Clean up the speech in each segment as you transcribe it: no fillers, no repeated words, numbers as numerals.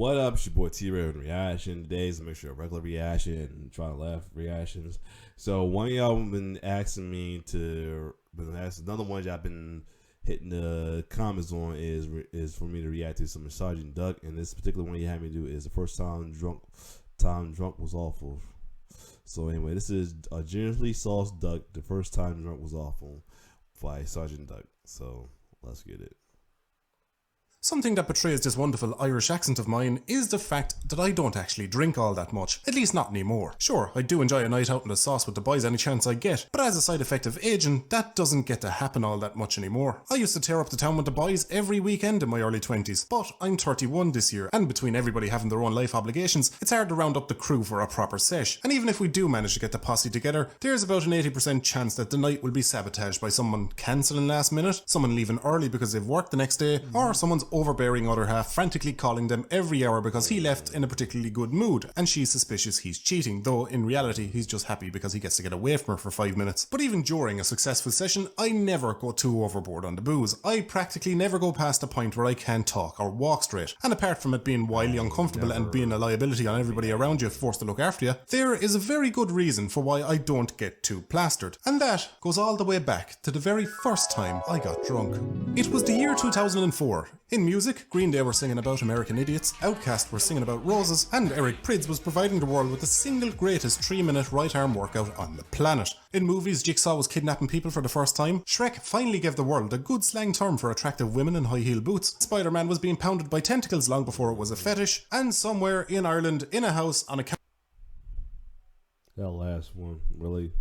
What up? It's your boy T-Ray with Reaction. Today's a mixture of regular reaction and trying to laugh reactions. So one of y'all been asking me to, another one y'all been hitting the comments on is for me to react to some Sergeant Duck, and this particular one you had me do is the first time drunk was awful. So anyway, this is a generously sauced duck. The first time drunk was awful by Sergeant Duck. So let's get it. Something that betrays this wonderful Irish accent of mine is the fact that I don't actually drink all that much, at least not anymore. Sure, I do enjoy a night out in the sauce with the boys any chance I get, but as a side effect of aging, that doesn't get to happen all that much anymore. I used to tear up the town with the boys every weekend in my early 20s, but I'm 31 this year, and between everybody having their own life obligations, it's hard to round up the crew for a proper sesh. And even if we do manage to get the posse together, there's about an 80% chance that the night will be sabotaged by someone cancelling last minute, someone leaving early because they've worked the next day, or someone's overbearing other half frantically calling them every hour because he left in a particularly good mood and she's suspicious he's cheating, though in reality he's just happy because he gets to get away from her for 5 minutes. But even during a successful session, I never go too overboard on the booze. I practically never go past a point where I can't talk or walk straight, and apart from it being wildly uncomfortable and being a liability on everybody around you forced to look after you, there is a very good reason for why I don't get too plastered, and that goes all the way back to the very first time I got drunk. It was the year 2004. In music, Green Day were singing about American Idiots, Outkast were singing about Roses, and Eric Prydz was providing the world with the single greatest 3-minute right arm workout on the planet. In movies, Jigsaw was kidnapping people for the first time, Shrek finally gave the world a good slang term for attractive women in high heel boots, Spider-Man was being pounded by tentacles long before it was a fetish, and somewhere in Ireland, in a house on a That last one, really?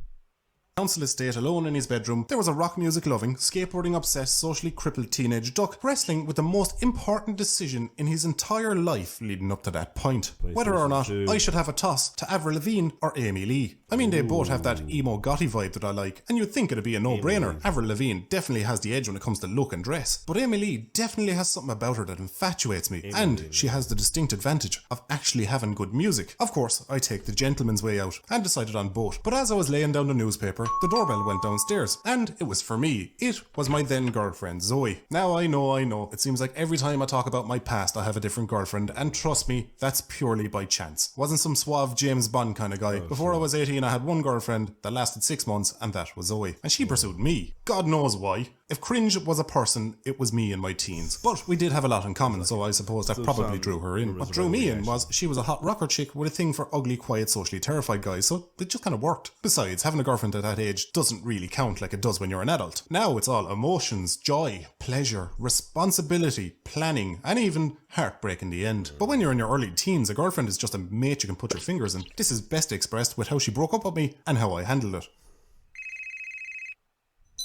council estate alone in his bedroom, there was a rock music loving, skateboarding obsessed, socially crippled teenage duck wrestling with the most important decision in his entire life leading up to that point. Whether or not I should have a toss to Avril Lavigne or Amy Lee. I mean, they both have that emo gothy vibe that I like, and you'd think it'd be a no-brainer. Avril Lavigne definitely has the edge when it comes to look and dress, but Amy Lee definitely has something about her that infatuates me, and she has the distinct advantage of actually having good music. Of course, I take the gentleman's way out and decided on both, but as I was laying down the newspaper, the doorbell went downstairs, and it was for me. It was my then girlfriend, Zoe. Now I know, it seems like every time I talk about my past I have a different girlfriend, and trust me, that's purely by chance. Wasn't some suave James Bond kind of guy. Before I was 18 I had one girlfriend that lasted 6 months, and that was Zoe. And she pursued me. God knows why. If cringe was a person, it was me in my teens. But we did have a lot in common, so I suppose that probably drew her in. What drew me in was she was a hot rocker chick with a thing for ugly, quiet, socially terrified guys, so it just kind of worked. Besides, having a girlfriend at that age doesn't really count like it does when you're an adult. Now it's all emotions, joy, pleasure, responsibility, planning, and even heartbreak in the end. But when you're in your early teens, a girlfriend is just a mate you can put your fingers in. This is best expressed with how she broke up with me and how I handled it.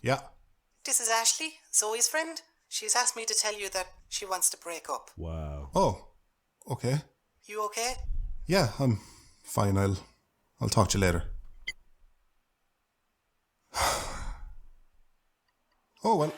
Yeah. This is Ashley, Zoe's friend. She's asked me to tell you that she wants to break up. Wow. Oh, okay. You okay? Yeah, I'm fine. I'll talk to you later. Oh well.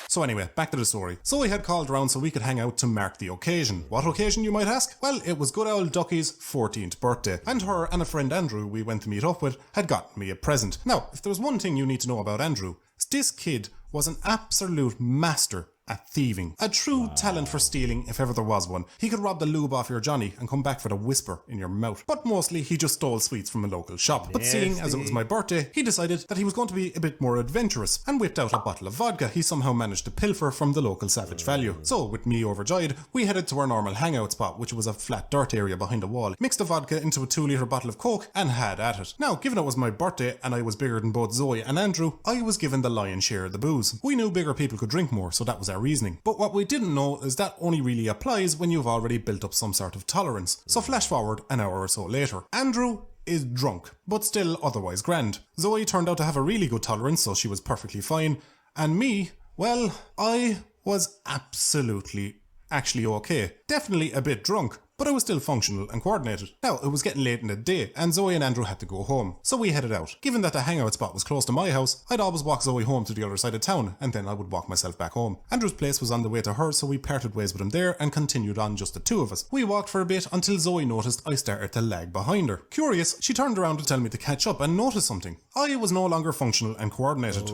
So anyway, back to the story. Zoe had called around so we could hang out to mark the occasion. What occasion, you might ask? Well, it was good old Ducky's 14th birthday, and her and a friend Andrew we went to meet up with had gotten me a present. Now, if there's one thing you need to know about Andrew, this kid was an absolute master at thieving. A true talent for stealing if ever there was one. He could rob the lube off your Johnny and come back with a whisper in your mouth. But mostly he just stole sweets from a local shop. But seeing as it was my birthday, he decided that he was going to be a bit more adventurous and whipped out a bottle of vodka he somehow managed to pilfer from the local Savage Value. So with me overjoyed, we headed to our normal hangout spot, which was a flat dirt area behind a wall, mixed the vodka into a 2-litre bottle of Coke and had at it. Now, given it was my birthday and I was bigger than both Zoe and Andrew, I was given the lion's share of the booze. We knew bigger people could drink more, so that was our reasoning. But what we didn't know is that only really applies when you've already built up some sort of tolerance. So flash forward an hour or so later. Andrew is drunk, but still otherwise grand. Zoe turned out to have a really good tolerance, so she was perfectly fine. And me, well, I was absolutely actually okay. Definitely a bit drunk, but I was still functional and coordinated. Now, it was getting late in the day, and Zoe and Andrew had to go home, so we headed out. Given that the hangout spot was close to my house, I'd always walk Zoe home to the other side of town, and then I would walk myself back home. Andrew's place was on the way to her, so we parted ways with him there and continued on just the two of us. We walked for a bit until Zoe noticed I started to lag behind her. Curious, she turned around to tell me to catch up and notice something. I was no longer functional and coordinated.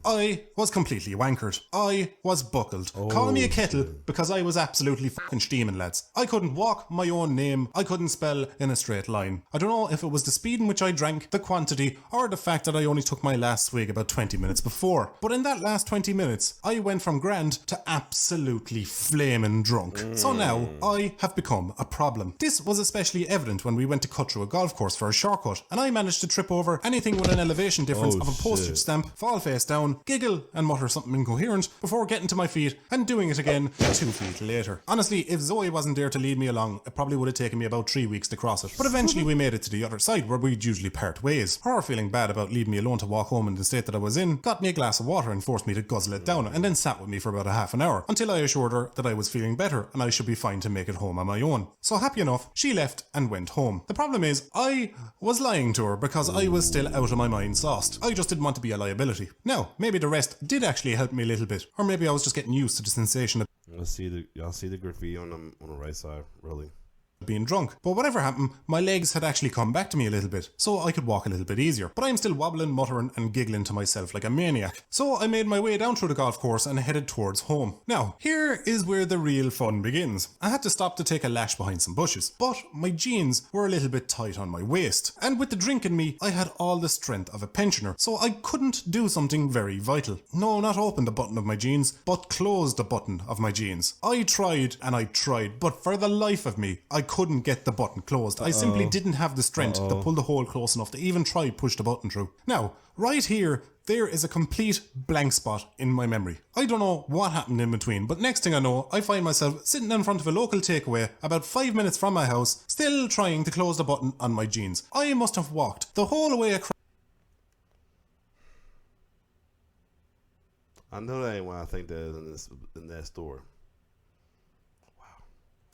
I was completely wankered. I was buckled. Call me a kettle because I was absolutely fucking steaming, lads. I couldn't walk my own name. I couldn't spell in a straight line. I don't know if it was the speed in which I drank, the quantity, or the fact that I only took my last swig about 20 minutes before. But in that last 20 minutes, I went from grand to absolutely flaming drunk. So now, I have become a problem. This was especially evident when we went to cut through a golf course for a shortcut, and I managed to trip over anything with an elevation difference of a postage stamp, fall face down, giggle and mutter something incoherent before getting to my feet and doing it again 2 feet later. Honestly, if Zoe wasn't there to lead me along, it probably would have taken me about 3 weeks to cross it. But eventually we made it to the other side where we'd usually part ways. Her feeling bad about leaving me alone to walk home in the state that I was in got me a glass of water and forced me to guzzle it down, and then sat with me for about a half an hour until I assured her that I was feeling better and I should be fine to make it home on my own. So happy enough, she left and went home. The problem is, I was lying to her because I was still out of my mind sauced. I just didn't want to be a liability. Now, maybe the rest did actually help me a little bit, or maybe I was just getting used to the sensation of Y'all see the graffiti on the right side, really. being drunk. But whatever happened, my legs had actually come back to me a little bit, so I could walk a little bit easier. But I'm still wobbling, muttering and giggling to myself like a maniac. So I made my way down through the golf course and headed towards home. Now, here is where the real fun begins. I had to stop to take a lash behind some bushes, but my jeans were a little bit tight on my waist. And with the drink in me, I had all the strength of a pensioner, so I couldn't do something very vital. No, not open the button of my jeans, but close the button of my jeans. I tried and I tried, but for the life of me, I couldn't get the button closed. I simply didn't have the strength to pull the hole close enough to even try push the button through. Now, right here, there is a complete blank spot in my memory. I don't know what happened in between, but next thing I know, I find myself sitting in front of a local takeaway about 5 minutes from my house, still trying to close the button on my jeans. I must have walked the whole way I know that ain't what I think that is in that store.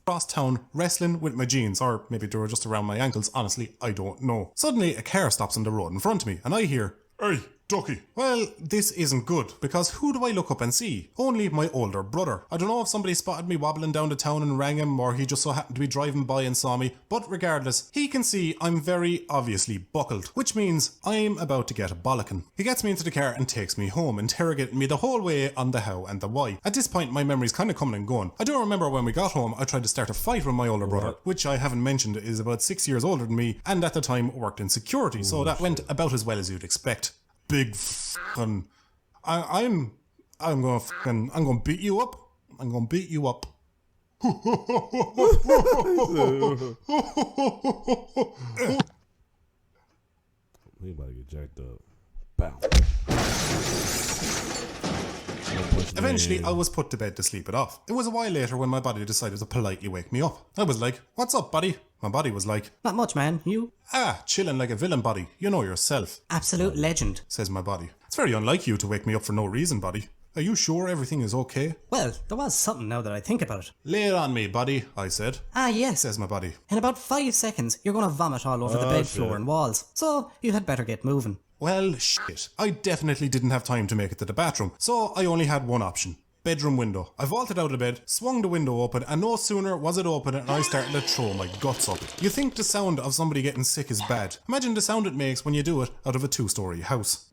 across town wrestling with my jeans, or maybe they were just around my ankles. Honestly, I don't know. Suddenly a car stops on the road in front of me and I hear, "Hey, ducky." Well, this isn't good, because who do I look up and see? Only my older brother. I don't know if somebody spotted me wobbling down the town and rang him, or he just so happened to be driving by and saw me, but regardless, he can see I'm very obviously buckled, which means I'm about to get a bollocking. He gets me into the car and takes me home, interrogating me the whole way on the how and the why. At this point, my memory's kind of coming and going. I do remember when we got home, I tried to start a fight with my older brother, which I haven't mentioned is about 6 years older than me, and at the time worked in security, so that went about as well as you'd expect. Big fucking... I'm gonna beat you up. I'm gonna beat you up. We about to get jacked up. Bow. Eventually, I was put to bed to sleep it off. It was a while later when my body decided to politely wake me up. I was like, "What's up, buddy?" My body was like, Not much, man. You? chilling like a villain, buddy. You know yourself, Absolute legend. says my body. It's very unlike you to wake me up for no reason, buddy. Are you sure everything is okay? Well, there was something now that I think about it. Lay it on me, buddy, I said, Yes. says my body. In about 5 seconds, you're going to vomit all over the bed floor and walls. So, you had better get moving. Well, shit. I definitely didn't have time to make it to the bathroom, so I only had one option. Bedroom window. I vaulted out of bed, swung the window open, and no sooner was it open and I started to throw my guts up. You think the sound of somebody getting sick is bad. Imagine the sound it makes when you do it out of a 2-story house.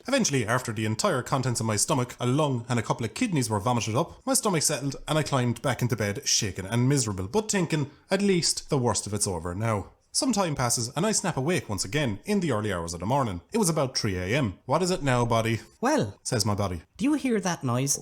Eventually, after the entire contents of my stomach, a lung and a couple of kidneys were vomited up, my stomach settled and I climbed back into bed shaken and miserable, but thinking, at least the worst of it's over now. Some time passes and I snap awake once again in the early hours of the morning. It was about 3 a.m. What is it now, body? Well, Says my body. do you hear that noise?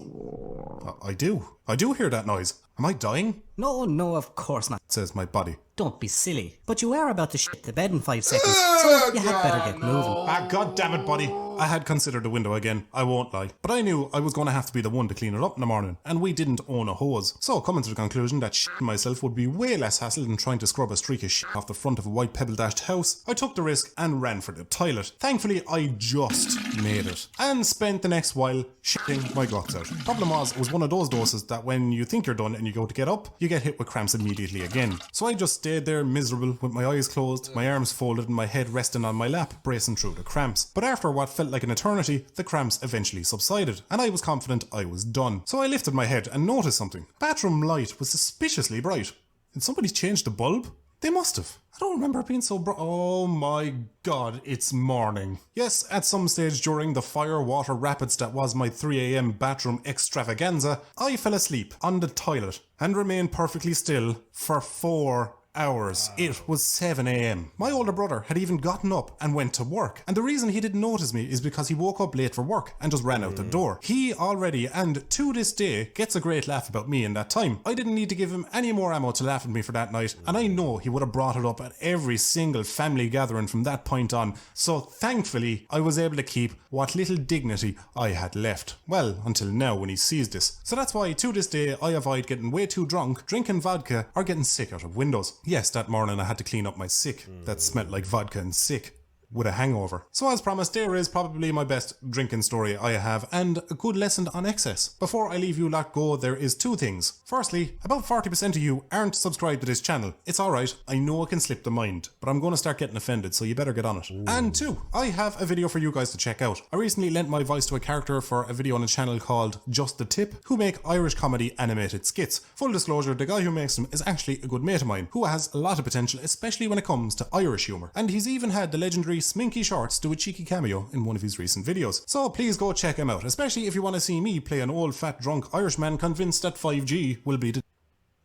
I do. I do hear that noise. Am I dying? No, of course not. Says my body. Don't be silly. But you are about to shit the bed in 5 seconds, so you had better get moving. God damn it, buddy. I had considered the window again, I won't lie. But I knew I was going to have to be the one to clean it up in the morning, and we didn't own a hose. So coming to the conclusion that shitting myself would be way less hassle than trying to scrub a streak of shit off the front of a white pebble-dashed house, I took the risk and ran for the toilet. Thankfully, I just made it, and spent the next while shitting my guts out. Problem was, it was one of those doses that when you think you're done and you go to get up, you get hit with cramps immediately again. So I just stayed there miserable with my eyes closed, my arms folded and my head resting on my lap, bracing through the cramps. But after what felt like an eternity, the cramps eventually subsided, and I was confident I was done. So I lifted my head and noticed something. Bathroom light was suspiciously bright. Had somebody changed the bulb? They must have. I don't remember it being so bright. Oh my god, it's morning. Yes, at some stage during the fire water rapids that was my 3 a.m. bathroom extravaganza, I fell asleep on the toilet and remained perfectly still for 4 hours. It was 7 a.m. My older brother had even gotten up and went to work, and the reason he didn't notice me is because he woke up late for work and just ran out the door. He already, and to this day, gets a great laugh about me in that time. I didn't need to give him any more ammo to laugh at me for that night, and I know he would have brought it up at every single family gathering from that point on, so thankfully I was able to keep what little dignity I had left. Well, until now when he sees this. So that's why to this day I avoid getting way too drunk, drinking vodka, or getting sick out of windows. Yes, that morning I had to clean up my sick that smelled like vodka and sick with a hangover. So as promised, there is probably my best drinking story I have, and a good lesson on excess. Before I leave you lot go, there is 2 things. Firstly, about 40% of you aren't subscribed to this channel. It's alright, I know it can slip the mind, but I'm going to start getting offended, so you better get on it. And 2, I have a video for you guys to check out. I recently lent my voice to a character for a video on a channel called Just the Tip, who make Irish comedy animated skits. Full disclosure, the guy who makes them is actually a good mate of mine, who has a lot of potential, especially when it comes to Irish humour. And he's even had the legendary Sminky Shorts do a cheeky cameo in one of his recent videos. So please go check him out, especially if you want to see me play an old fat drunk Irishman convinced that 5G will be the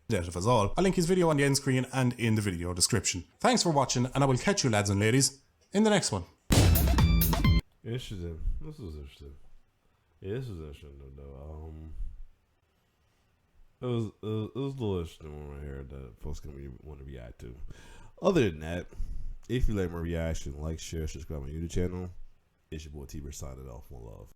death of us all. I'll link his video on the end screen and in the video description. Thanks for watching, and I will catch you lads and ladies in the next one. Interesting. This is interesting. Yeah, this is interesting though. It was a little interesting one right here that folks gonna want to react to. Other than that, if you like my reaction, like, share, subscribe my YouTube channel. It's your boy T-Bird signing off. One love.